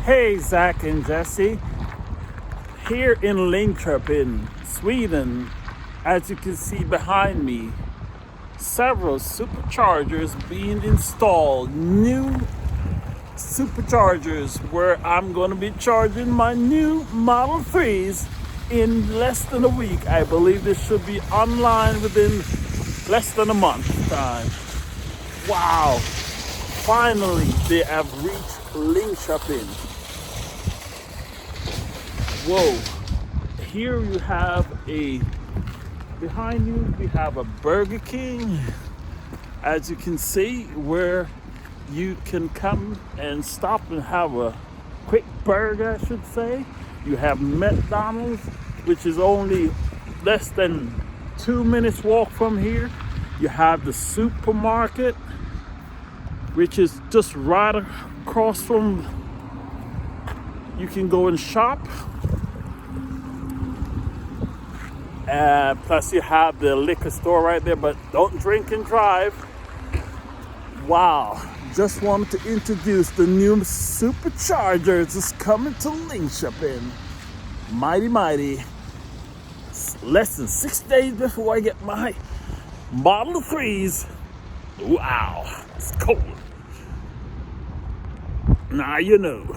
Hey, Zach and Jesse, here in Linköping, Sweden. As you can see behind me, several superchargers being installed. New superchargers where I'm going to be charging my new Model 3s in less than a week. I believe this should be online within less than a month time. Wow, finally they have reached Linköping. Whoa, here you have behind you we have a Burger King, as you can see, where you can come and stop and have a quick burger, I should say. You have McDonald's, which is only less than 2 minutes walk from here. You have the supermarket, which is just right across from, you can go and shop. Plus you have the liquor store right there, but don't drink and drive. Wow, just wanted to introduce the new superchargers. It's coming to Linköping. Mighty. It's less than 6 days before I get my Model 3s. Wow, it's cold. Now you know.